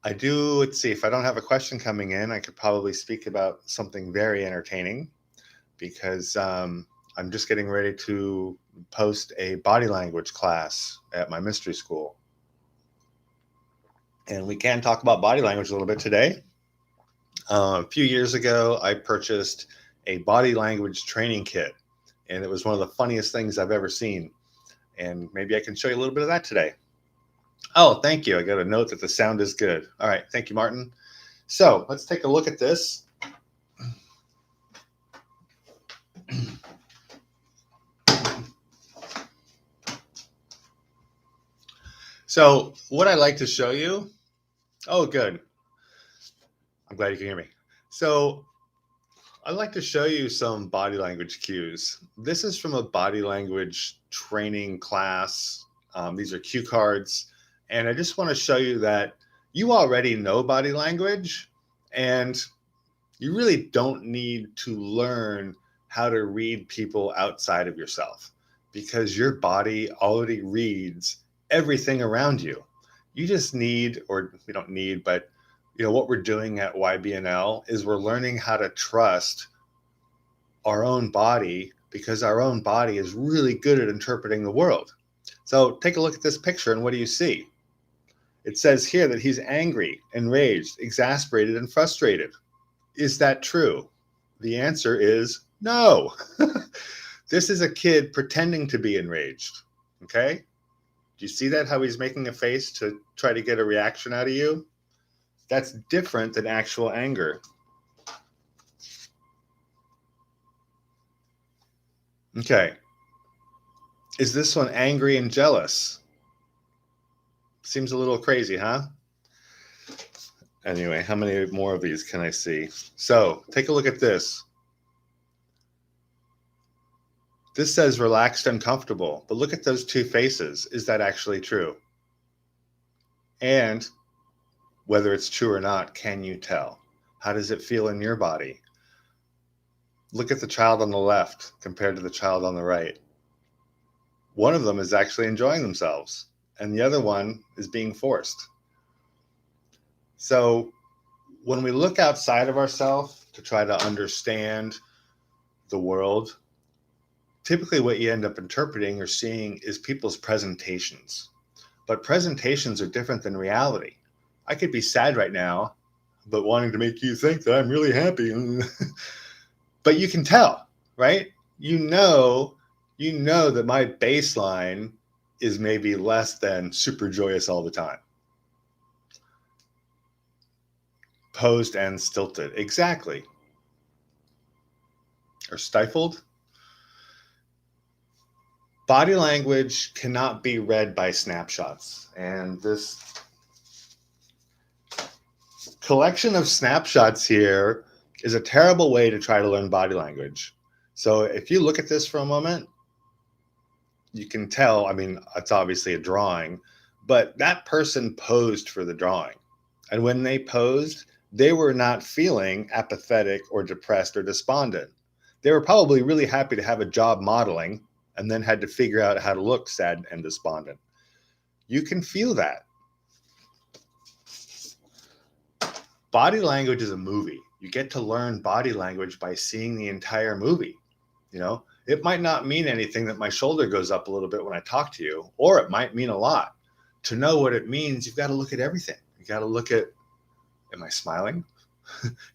I do, let's see, if I don't have a question coming in, I could probably speak about something very entertaining because I'm just getting ready to post a body language class at my mystery school. And we can talk about body language a little bit today. A few years ago, I purchased a body language training kit, and it was one of the funniest things I've ever seen. And maybe I can show you a little bit of that today. Oh, thank you. I got a note that the sound is good. All right. Thank you, Martin. So let's take a look at this. So what I like to show you, oh, good. I'm glad you can hear me. So I'd like to show you some body language cues. This is from a body language training class. These are cue cards. And I just want to show you that you already know body language and you really don't need to learn how to read people outside of yourself because your body already reads everything around you. You just need, or we don't need, but what we're doing at YBNL is we're learning how to trust our own body because our own body is really good at interpreting the world. So take a look at this picture and what do you see? It says here that he's angry, enraged, exasperated, and frustrated. Is that true? The answer is no. This is a kid pretending to be enraged. Okay? Do you see that? How he's making a face to try to get a reaction out of you? That's different than actual anger. Okay. Is this one angry and jealous? Seems a little crazy, huh? Anyway, how many more of these can I see? So take a look at this. This says relaxed and comfortable, but look at those two faces. Is that actually true? And whether it's true or not, can you tell? How does it feel in your body? Look at the child on the left compared to the child on the right. One of them is actually enjoying themselves, and the other one is being forced. So when we look outside of ourselves to try to understand the world, typically what you end up interpreting or seeing is people's presentations. But presentations are different than reality. I could be sad right now, but wanting to make you think that I'm really happy. But you can tell, right? You know that my baseline is maybe less than super joyous all the time. Posed and stilted, exactly. Or stifled. Body language cannot be read by snapshots. And this collection of snapshots here is a terrible way to try to learn body language. So if you look at this for a moment, you can tell, it's obviously a drawing, but that person posed for the drawing. And when they posed, they were not feeling apathetic or depressed or despondent. They were probably really happy to have a job modeling and then had to figure out how to look sad and despondent. You can feel that. Body language is a movie. You get to learn body language by seeing the entire movie. It might not mean anything that my shoulder goes up a little bit when I talk to you, or it might mean a lot. To know what it means, you've got to look at everything. You got to look at, am I smiling?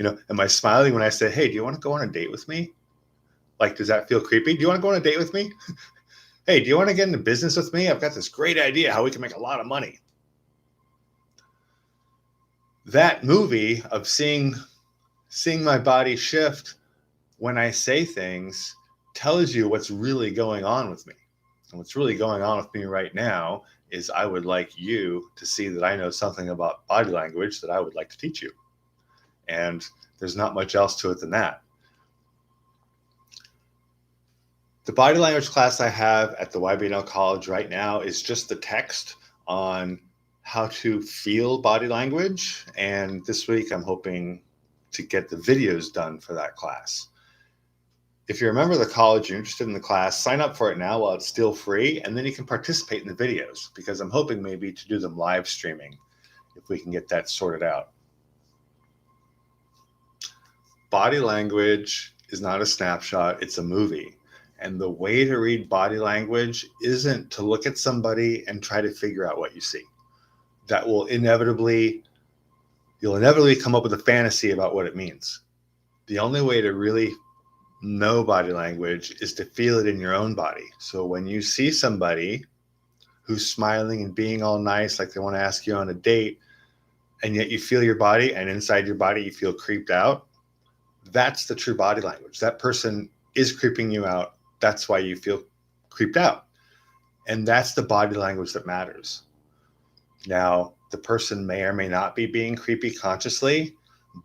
Am I smiling when I say, hey, do you want to go on a date with me? Like, does that feel creepy? Do you want to go on a date with me? Hey, do you want to get into business with me? I've got this great idea how we can make a lot of money. That movie of seeing my body shift when I say things tells you what's really going on with me. And what's really going on with me right now is I would like you to see that I know something about body language that I would like to teach you. And there's not much else to it than that. The body language class I have at the YBNL College right now is just the text on how to feel body language. And this week I'm hoping to get the videos done for that class. If you're a member of the college, you're interested in the class, sign up for it now while it's still free, and then you can participate in the videos because I'm hoping maybe to do them live streaming. if we can get that sorted out. Body language is not a snapshot, it's a movie. And the way to read body language isn't to look at somebody and try to figure out what you see. That will you'll inevitably come up with a fantasy about what it means. The only way to really know body language is to feel it in your own body. So when you see somebody who's smiling and being all nice, like they want to ask you on a date, and yet you feel your body, and inside your body you feel creeped out, that's the true body language. That person is creeping you out. That's why you feel creeped out. And that's the body language that matters. Now, the person may or may not be being creepy consciously,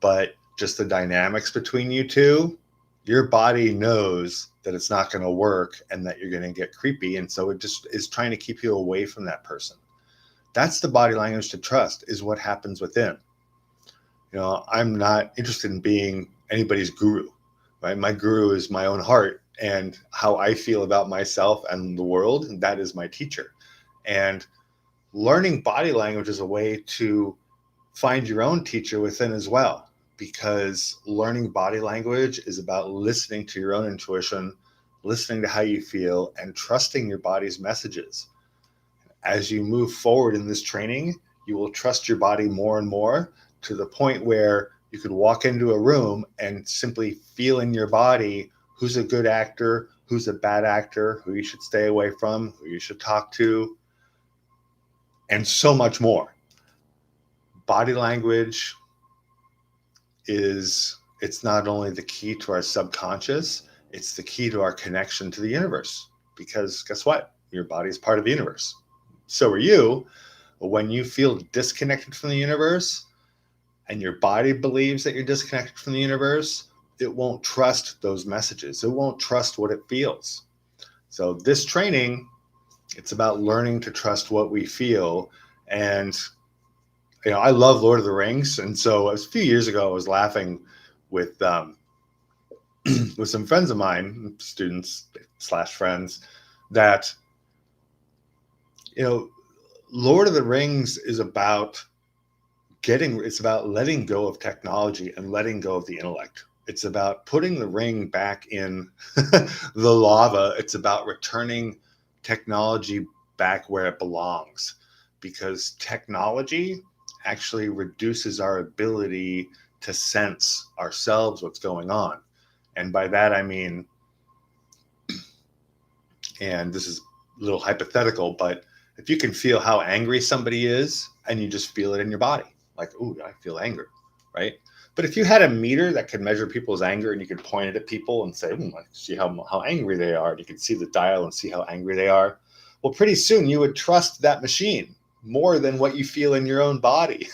but just the dynamics between you two, your body knows that it's not going to work and that you're going to get creepy. And so it just is trying to keep you away from that person. That's the body language to trust, is what happens within. I'm not interested in being anybody's guru, right? My guru is my own heart and how I feel about myself and the world. And that is my teacher. And learning body language is a way to find your own teacher within as well, because learning body language is about listening to your own intuition, listening to how you feel, and trusting your body's messages. As you move forward in this training, you will trust your body more and more, to the point where you could walk into a room and simply feel in your body who's a good actor, who's a bad actor, who you should stay away from, who you should talk to, and so much more. Body language it's not only the key to our subconscious, it's the key to our connection to the universe. Because guess what? Your body is part of the universe. So are you. When you feel disconnected from the universe, and your body believes that you're disconnected from the universe, it won't trust those messages. It won't trust what it feels. So this training, it's about learning to trust what we feel. And I love Lord of the Rings. And so a few years ago, I was laughing with with some friends of mine, students / friends, that Lord of the Rings is about it's about letting go of technology and letting go of the intellect. It's about putting the ring back in the lava. It's about returning technology back where it belongs, because technology actually reduces our ability to sense ourselves, what's going on. And by that, I mean, and this is a little hypothetical, but if you can feel how angry somebody is and you just feel it in your body, like, ooh, I feel anger, right? But if you had a meter that could measure people's anger and you could point it at people and say, I see how angry they are, and you could see the dial and see how angry they are, well, pretty soon you would trust that machine more than what you feel in your own body.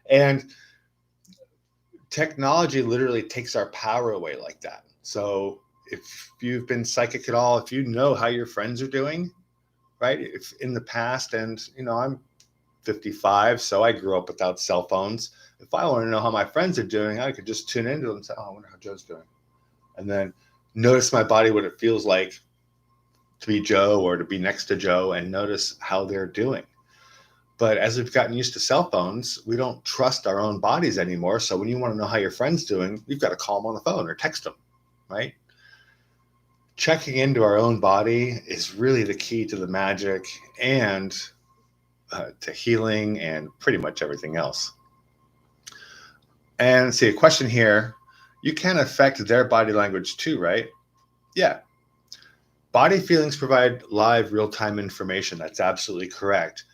And technology literally takes our power away like that. So if you've been psychic at all, if you know how your friends are doing, right? If in the past, and I'm 55, so I grew up without cell phones. If I want to know how my friends are doing, I could just tune into them and say, I wonder how Joe's doing. And then notice my body, what it feels like to be Joe or to be next to Joe, and notice how they're doing. But as we've gotten used to cell phones, we don't trust our own bodies anymore. So when you want to know how your friend's doing, you've got to call them on the phone or text them, right? Checking into our own body is really the key to the magic and to healing and pretty much everything else. And see a question here. You can affect their body language too, right? Yeah. Body feelings provide live real-time information. That's absolutely correct.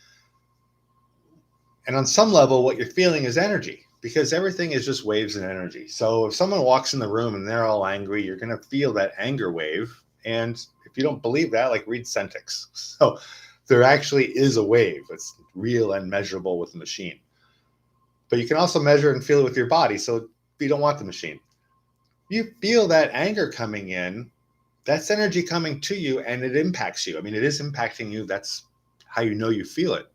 And on some level, what you're feeling is energy, because everything is just waves and energy. So if someone walks in the room and they're all angry, you're going to feel that anger wave. And if you don't believe that, like, read Centix. So there actually is a wave. It's real and measurable with the machine. But you can also measure and feel it with your body. So you don't want the machine. You feel that anger coming in, that's energy coming to you, and it impacts you. I mean, it is impacting you. That's how you know you feel it.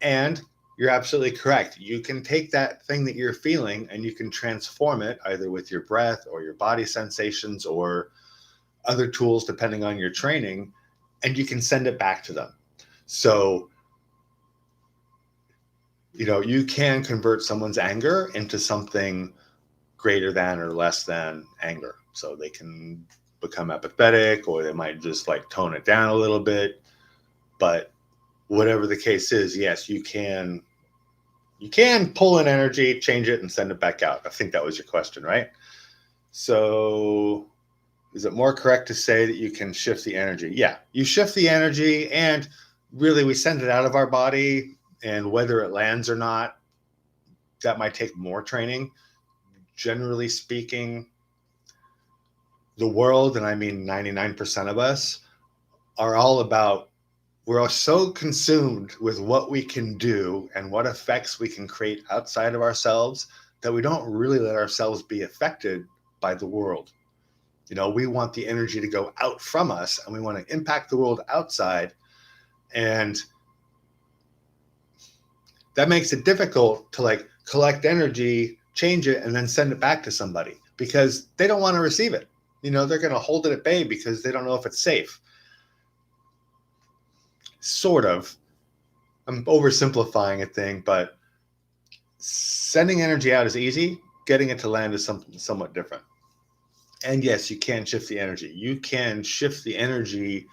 And you're absolutely correct. You can take that thing that you're feeling and you can transform it either with your breath or your body sensations or other tools, depending on your training, and you can send it back to them. So You can convert someone's anger into something greater than or less than anger. So they can become apathetic, or they might just like tone it down a little bit. But whatever the case is, yes, you can pull in energy, change it, and send it back out. I think that was your question, right? So is it more correct to say that you can shift the energy? Yeah, you shift the energy, and really we send it out of our body, and whether it lands or not, that might take more training. Generally speaking, the world, and I mean 99% of us, are all about, we're all so consumed with what we can do and what effects we can create outside of ourselves that we don't really let ourselves be affected by the world. We want the energy to go out from us, and we want to impact the world outside. And that makes it difficult to like collect energy, change it, and then send it back to somebody because they don't want to receive it. They're going to hold it at bay because they don't know if it's safe. Sort of. I'm oversimplifying a thing, but sending energy out is easy. Getting it to land is something somewhat different. And yes, you can shift the energy. You can shift the energy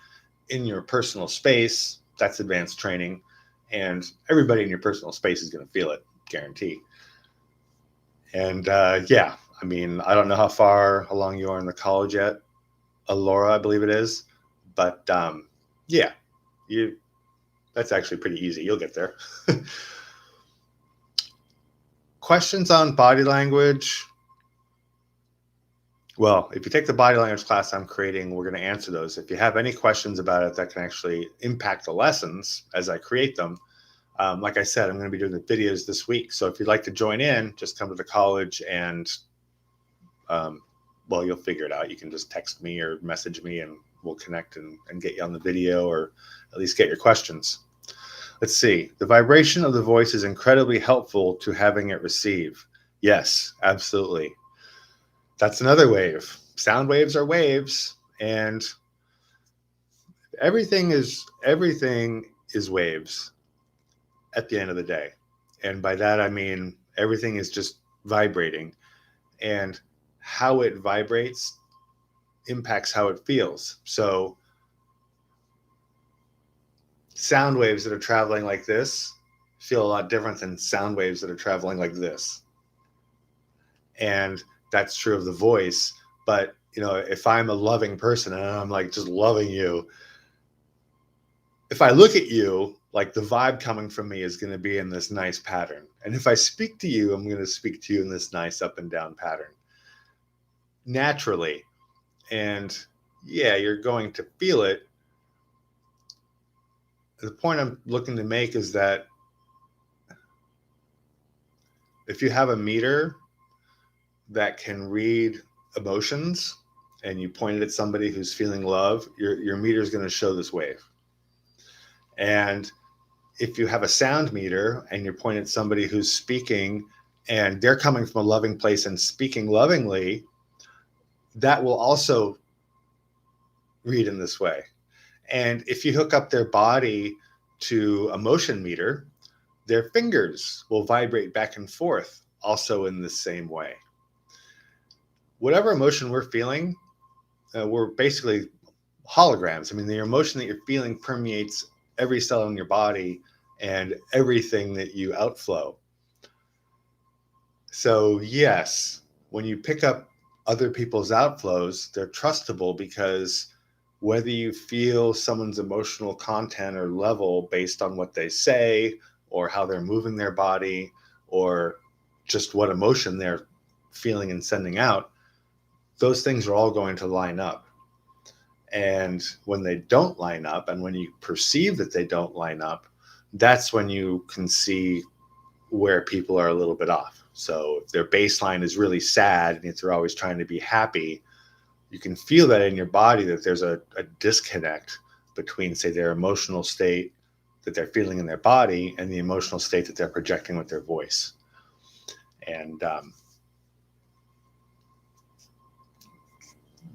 in your personal space. That's advanced training. And everybody in your personal space is going to feel it, guarantee. And yeah, I mean, I don't know how far along you are in the college yet. Alora, I believe it is. But yeah, that's actually pretty easy. You'll get there. Questions on body language? Well, if you take the body language class I'm creating, we're going to answer those. If you have any questions about it that can actually impact the lessons as I create them, like I said, I'm going to be doing the videos this week. So if you'd like to join in, just come to the college and, well, you'll figure it out. You can just text me or message me and we'll connect and get you on the video, or at least get your questions. Let's see. The vibration of the voice is incredibly helpful to having it receive. Yes, absolutely. That's another wave. Sound waves are waves, and everything is waves at the end of the day. And by that I mean everything is just vibrating, and how it vibrates impacts how it feels. So sound waves that are traveling like this feel a lot different than sound waves that are traveling like this. And that's true of the voice. But if I'm a loving person and I'm like just loving you, if I look at you, like the vibe coming from me is going to be in this nice pattern. And if I speak to you, I'm going to speak to you in this nice up and down pattern naturally. And yeah, you're going to feel it. The point I'm looking to make is that if you have a meter that can read emotions and you point it at somebody who's feeling love, your meter is going to show this wave. And if you have a sound meter and you're pointing at somebody who's speaking and they're coming from a loving place and speaking lovingly, that will also read in this way. And if you hook up their body to a motion meter, their fingers will vibrate back and forth also in the same way. Whatever emotion we're feeling, we're basically holograms. I mean, the emotion that you're feeling permeates every cell in your body and everything that you outflow. So yes, when you pick up other people's outflows, they're trustable because whether you feel someone's emotional content or level based on what they say or how they're moving their body or just what emotion they're feeling and sending out, those things are all going to line up. And when they don't line up, and when you perceive that they don't line up, that's when you can see where people are a little bit off. So if their baseline is really sad and if they're always trying to be happy, you can feel that in your body that there's a disconnect between, say, their emotional state that they're feeling in their body and the emotional state that they're projecting with their voice. And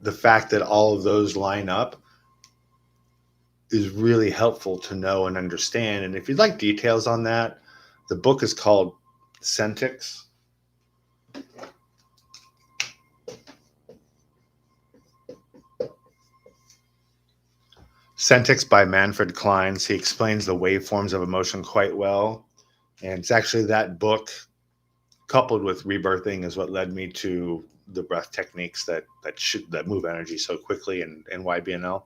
the fact that all of those line up is really helpful to know and understand. And if you'd like details on that, The book is called Centix. Centix by Manfred Kleins. He explains the waveforms of emotion quite well. And it's actually that book coupled with rebirthing is what led me to the breath techniques that move energy so quickly in YBNL.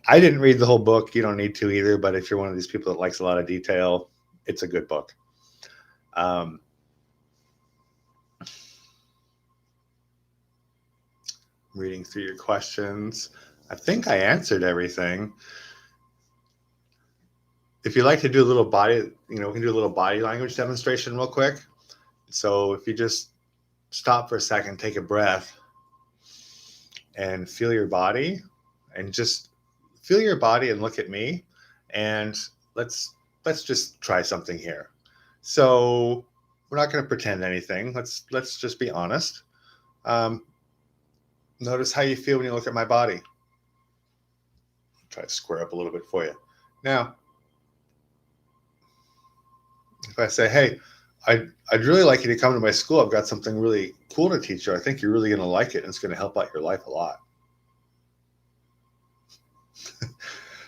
I didn't read the whole book. You don't need to either. But if you're one of these people that likes a lot of detail, it's a good book. Reading through your questions. I think I answered everything. If you'd like to do a little body, we can do a little body language demonstration real quick. So if you just stop for a second, take a breath, and feel your body, and just feel your body and look at me, and let's just try something here. So we're not going to pretend anything. Let's just be honest. Notice how you feel when you look at my body. Try to square up a little bit for you. Now, if I say, hey, I'd really like you to come to my school. I've got something really cool to teach you. I think you're really going to like it, and it's going to help out your life a lot.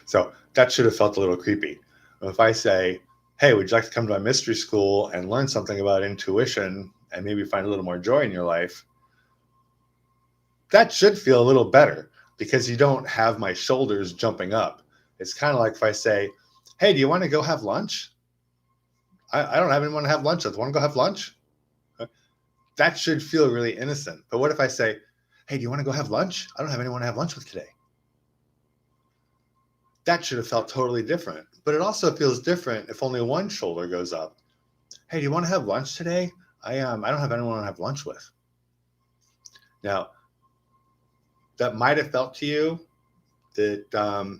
So that should have felt a little creepy. If I say, hey, would you like to come to my mystery school and learn something about intuition and maybe find a little more joy in your life? That should feel a little better because you don't have my shoulders jumping up. It's kind of like if I say, hey, do you want to go have lunch? I don't have anyone to have lunch with. Want to go have lunch? That should feel really innocent. But what if I say, hey, do you want to go have lunch? I don't have anyone to have lunch with today. That should have felt totally different. But it also feels different if only one shoulder goes up. Hey, do you want to have lunch today? I don't have anyone to have lunch with. Now, that might have felt to you that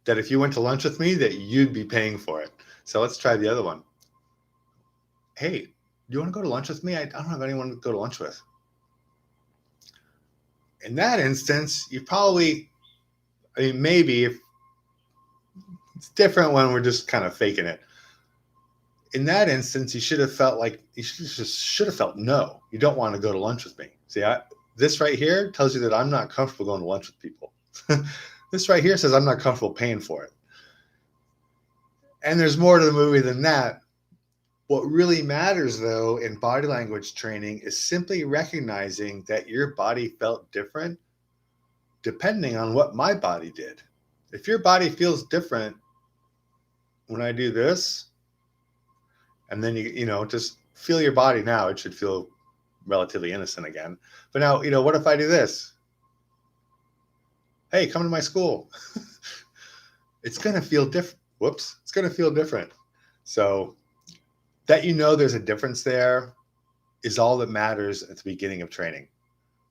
if you went to lunch with me, that you'd be paying for it. So let's try the other one. Hey, do you want to go to lunch with me? I don't have anyone to go to lunch with. In that instance, you probably, maybe if it's different when we're just kind of faking it. In that instance, you should have felt no. You don't want to go to lunch with me. See, this right here tells you that I'm not comfortable going to lunch with people. This right here says I'm not comfortable paying for it. And there's more to the movie than that. What really matters, though, in body language training is simply recognizing that your body felt different depending on what my body did. If your body feels different when I do this, and then you just feel your body now, it should feel relatively innocent again. But now, what if I do this? Hey, come to my school. It's going to feel different. Whoops, it's going to feel different. So that there's a difference there is all that matters at the beginning of training.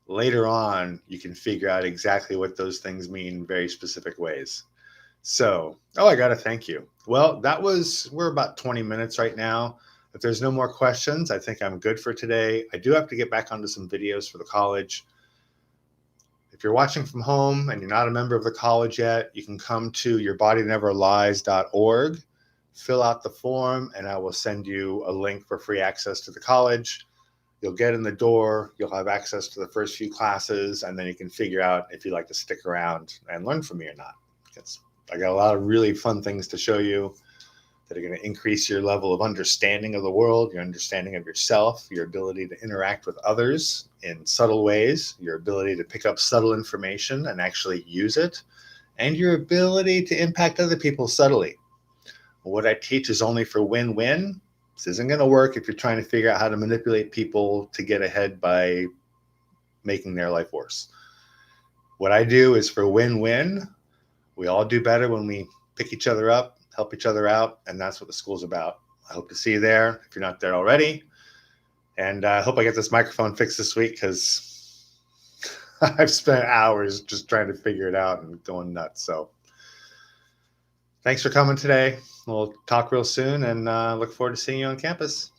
Later on, you can figure out exactly what those things mean in very specific ways. So, I got to thank you. Well, we're about 20 minutes right now. If there's no more questions, I think I'm good for today. I do have to get back onto some videos for the college. If you're watching from home and you're not a member of the college yet, you can come to yourbodyneverlies.org, fill out the form, and I will send you a link for free access to the college. You'll get in the door, you'll have access to the first few classes, and then you can figure out if you'd like to stick around and learn from me or not. Because I got a lot of really fun things to show you that are going to increase your level of understanding of the world, your understanding of yourself, your ability to interact with others in subtle ways, your ability to pick up subtle information and actually use it, and your ability to impact other people subtly. What I teach is only for win-win. This isn't going to work if you're trying to figure out how to manipulate people to get ahead by making their life worse. What I do is for win-win. We all do better when we pick each other up, help each other out, and that's what the school's about. I hope to see you there if you're not there already. And I hope I get this microphone fixed this week because I've spent hours just trying to figure it out and going nuts. So thanks for coming today. We'll talk real soon and look forward to seeing you on campus.